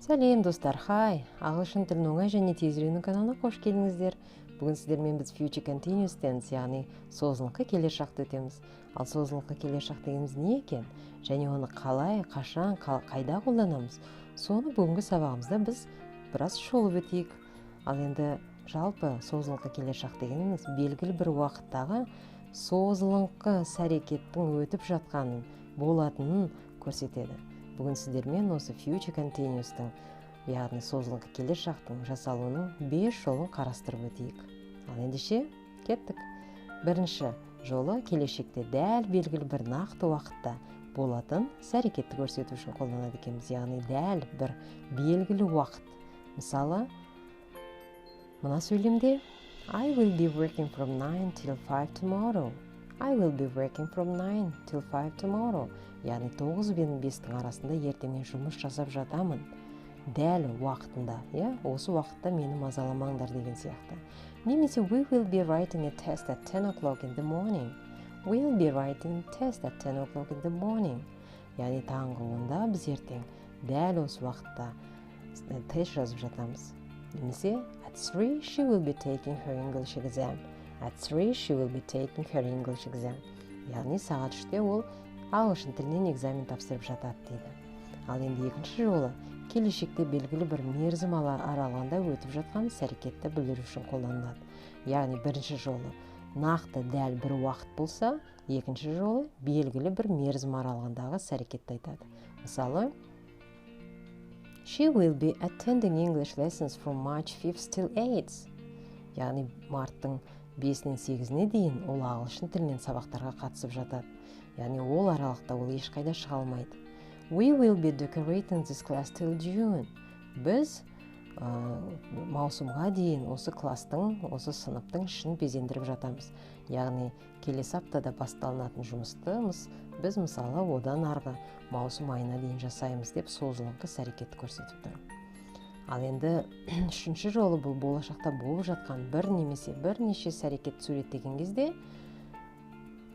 Сәлем достар, хай! Ағылшын тілін оңай және тез үйрену каналына қош келдіңіздер. Бүгін сіздермен біз future continuous tense, яғни созылыңқы келер шақты өтеміз. Ал созылыңқы келер шақ дегеніміз не екен? Және оны қалай, қашан, қайда қолданамыз? Соны бүгінгі сабағымызда біз біраз шолып өтейік. Ал енді жалпы созылыңқы келер шақ дегеніміз белгілі бір уақыттағы созылыңқы іс-әрекеттің өтіп жатқанын, болатынын көрсетеді. Бүгін сіздермен осы future continuous'тың, яғни созылыңқы келер шақтың жасалуының 5 жолын қарастырып өтейік. Ал ендеше кеттік. Бірінші жолы келешекте дәл белгілі бір нақты уақытта болатын іс-әрекетті көрсету үшін қолданады екенбіз. Яғни дәл бір белгілі уақыт. Мысалы, мына сөйлемде I will be working from 9 till 5 tomorrow. I will be working from 9 till 5 tomorrow. Яғни 9 бен 5-тің арасында ертемен жұмыс жасап жатамын. Дәл уақытында, осы уақытта мені мазаламаңдар деген сияқты. Немесе we will be writing a test at 10 o'clock in the morning. We'll be writing a test at 10 o'clock in the morning. Яғни таңғы 10-да біз ертең дәл осы уақытта тест жазып жатамыз. Немесе at 3 she will be taking her English exam. At 3 she will be taking her English exam. Яғни сағат 3-те ол ағылшын тілінен экзамен тапсырып жатады дейді. Ал енді екінші жолы келешекте белгілі бір мерзім аралығында өтіп жатқан іс-әрекетті білдіру үшін қолданылады. Яғни бірінші жолы нақты дәл бір уақыт болса, екінші жолы белгілі бір мерзім аралығындағы іс-әрекетті айтады. Мысалы, She will be attending English lessons from March 5th till 8th. Яғни марттың 5-нен 8-не дейін ол ағылшын тілінен сабақтарға қатысып жатады. Яғни ол аралықта ол ешқайда шыға алмайды. We will be decorating this class till June. Біз маусымға дейін осы кластың, осы сыныптың ішін безендіріп жатамыз. Яғни келесі аптада басталынатын жұмысты біз мысалы одан арғы маусым айына дейін жасаймыз деп созылыңқы іс-әрекетті көрсетіп тұр. Ал енді үшінші жолы бұл болашақта болып жатқан бір немесе бірнеше іс-әрекетті суреттеген кезде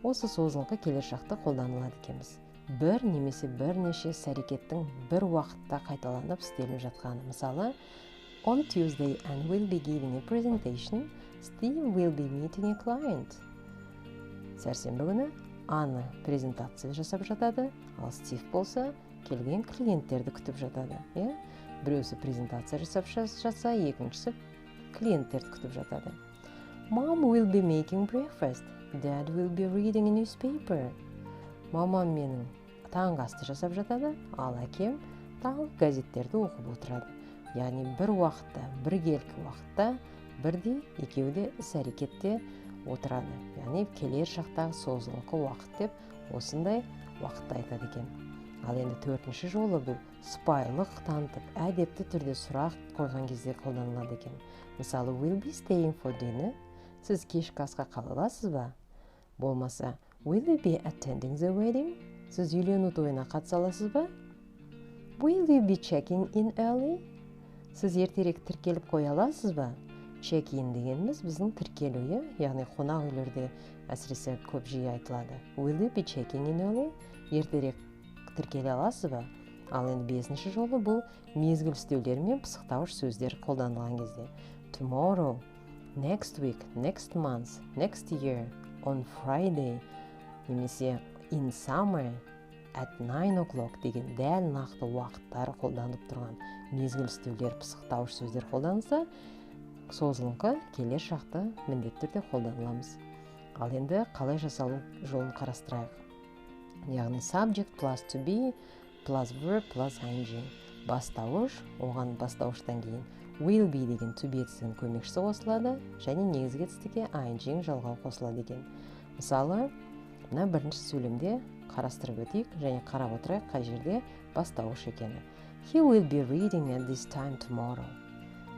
осы созылыңқы келер шақты қолданылады екенбіз. Бір немесе бірнеше іс-әрекеттің бір уақытта қайталанып істеліп жатқаны. Мысалы, On Tuesday Anne will be giving a presentation. Steve will be meeting a client. Сәрсенбі күні Анна презентация жасап жатады, ал Стив болса келген клиенттерді күтіп жатады. Біреусі презентация жасап жатса, екіншісі клиенттерді күтіп жатады. Mom will be making breakfast. Dad will be reading a newspaper. Мамам менің таңғы асты жасап жатады, ал әкем таңғы газеттерді оқып отырады. Яғни бір уақытта, біркелкі уақытта, бірдей екеуде іс-әрекетте отырады. Яғни келер шақтағы созылыңқы уақыт деп осындай уақытты айтады екен. Ал енді төртінші жолы бұл сыпайылық танытып, әдепті түрде сұрақ қойған кезде қолданылады екен. Мысалы, will be staying for dinner. Сіз кешкі асқа қала аласыз ба? Болмаса, will you be attending the wedding? Сіз үйлену тойына қатыса аласыз ба? Will you be checking in early? Сіз ертерек тіркеліп қоя аласыз ба? Check-in дегеніміз біздің тіркелу, яғни қонақ үйлерде әсіресе көп жиі айтылады. Will you be checking in early? Ертерек тіркеле аласыз ба? Ал енді бесінші жолы бұл мезгіл үстеулер мен пысықтауыш сөздер қолданылған кезде. Tomorrow, next week, next month, next year, on Friday, немесе in summer, at 9 o'clock деген дәл нақты уақыттары қолданып тұрған мезгіл үстеулер, пысықтауыш сөздер қолданылса, созылыңқы келер шақты міндетті түрде қолданыламыз. Ал енді қалай жасалу жолын қарастырайық. Яғни subject plus to be plus verb plus ing. Бастауыш, оған бастауыштан кейін will be деген to be етістігінің көмекшісі қосылады, және негізгі етістікке ing жалғау қосылады екен. Мысалы, мына бірінші сөйлемде қарастырып өтейік және қарап отырайық қай жерде бастауыш екені. He will be reading at this time tomorrow.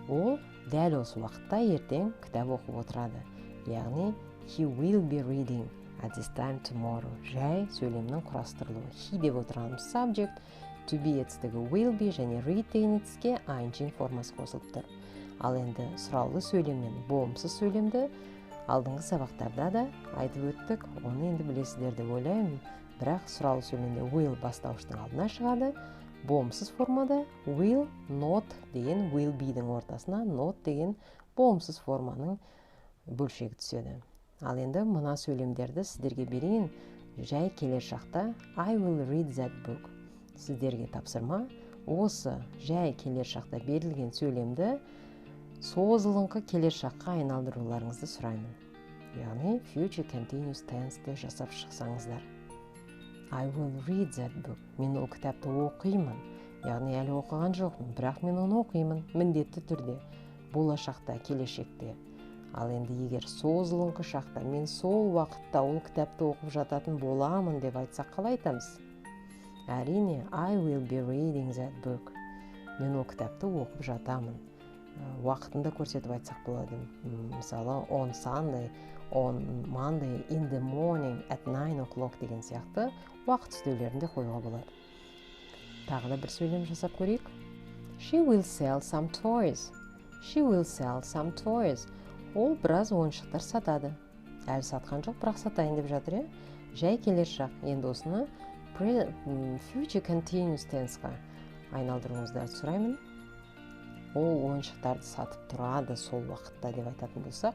Ол дәл осы уақытта ертең кітап оқып отырады. Яғни he will be reading at this time tomorrow. Жай сөйлемнің құрастырылуы. He деп отырғанымыз subject, to be етістігі will be және read деген етістікке ing формасы қосылып тұр. Ал енді сұраулы сөйлем мен болымсыз сөйлемді алдыңғы сабақтарда да айтып өттік. Оны енді білесіздер деп ойлаймын. Бірақ сұраулы сөйлемде will бастауыштың алдына шығады, Болымсыз формада will, not деген will be-дің ортасына not деген болымсыз форманың бөлшегі түседі. Ал енді мына сөйлемдерді сіздерге берейін. Жай келер шақта I will read that book. Сіздерге тапсырма. Осы жай келер шақта берілген сөйлемді созылыңқы келер шаққа айналдыруларыңызды сұраймын. Яғни future continuous tense'ті жасап шықсаңыздар. I will read that book. Мен ол кітапты оқимын. Яғни әлі оқыған жоқпын, бірақ мен оны оқимын. Міндетті түрде. Болашақта, келешекте. Ал енді егер созылыңқы шақта мен сол уақытта ол кітапты оқып жататын боламын деп айтсақ қалай айтамыз? Әрине, I will be reading that book. Мен ол кітапты оқып жатамын. Уақытында көрсетіп айтсақ болады. Мысалы, on Sunday, on Monday, in the morning, at 9 o'clock деген сияқты уақыт үстеулерінде қоюға болады. Тағы да бір сөйлем жасап көрейік. She will sell some toys. She will sell some toys. Ол біраз ойыншықтар сатады. Әлі сатқан жоқ, бірақ сатайын деп жатыр, жай келер шақ. Енді осыны future continuous tense'ға айналдыруыңыздарды сұраймын. Ол ойыншықтарды сатып тұрады сол уақытта деп айтатын болсақ,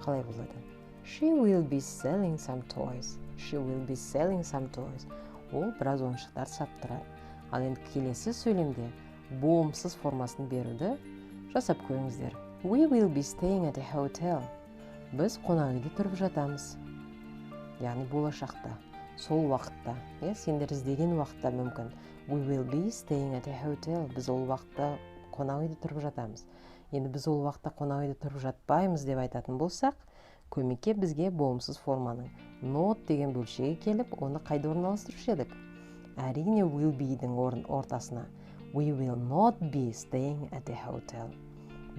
қалай болады? She will be selling some toys. She will be selling some toys. Ол біраз ойыншықтар сатып тұрады. Ал енді келесі сөйлемде болымсыз формасын беруді жасап көріңіздер. We will be staying at a hotel. Біз қонақ үйде тұрып жатамыз. Яғни болашақта, сол уақытта, сендер іздеген уақытта мүмкін. We will be staying at a hotel. Біз ол уақытта қонақ үйде тұрып жатамыз. Енді біз ол уақытта қонақ үйде тұрып жатпаймыз деп айтатын болсақ, көмекке бізге болымсыз форманың not деген бөлшегі келіп, оны қайда орналастырушы едік? Әрине will be-дің ортасына. We will not be staying at a hotel.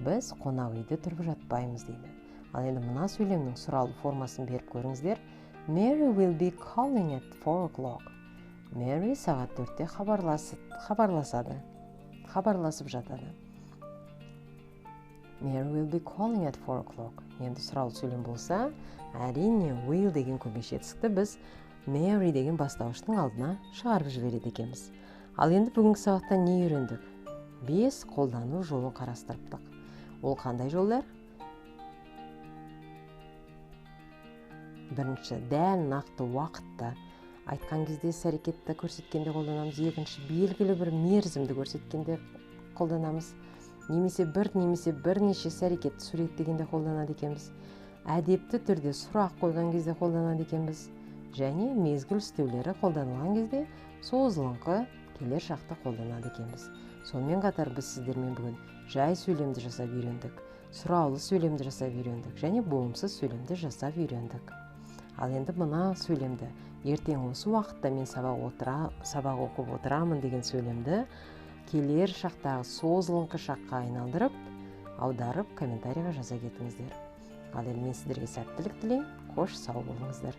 Біз қонақ үйде тұрып жатпаймыз дейді. Ал енді мына сөйлемнің сұралу формасын беріп көріңіздер. Mary will be calling at 4 o'clock. Mary сағат 4-те хабарласып жатады. Mary will be calling at 4 o'clock. Енді сұралу сөйлем болса, әрине will деген көмекші етістікті біз Mary деген бастауыштың алдына шығарып жібереді екенбіз. Ал енді бүгінгі сабақта не үйрендік? 5 қолдану жолын қарастырыптық. Ол қандай жолдар? Бірінші, дәл нақты уақытта айтқан кезде іс-әрекетті көрсеткенде қолданамыз. Екінші, белгілі бір мерзімді көрсеткенде қолданамыз. Немесе бірнеше іс-әрекетті суреттегенде қолданады екенбіз. Әдепті түрде сұрақ қойған кезде қолданады екенбіз. Және мезгіл үстеулері қолданылған кезде созылыңқы келер шақты қолданады екенбіз. Сонымен қатар біз сіздермен бүгін жай сөйлемді жасап үйрендік, сұраулы сөйлемді жасап үйрендік және болымсыз сөйлемді жасап үйрендік. Ал енді мына сөйлемді ертең осы уақытта мен сабақ оқып отырамын деген сөйлемді келер шақтағы созылыңқы шаққа айналдырып, аударып комментарийға жаза кетіңіздер. Ал енді мен сіздерге сәттілік тілеймін. Қош сау болыңыздар.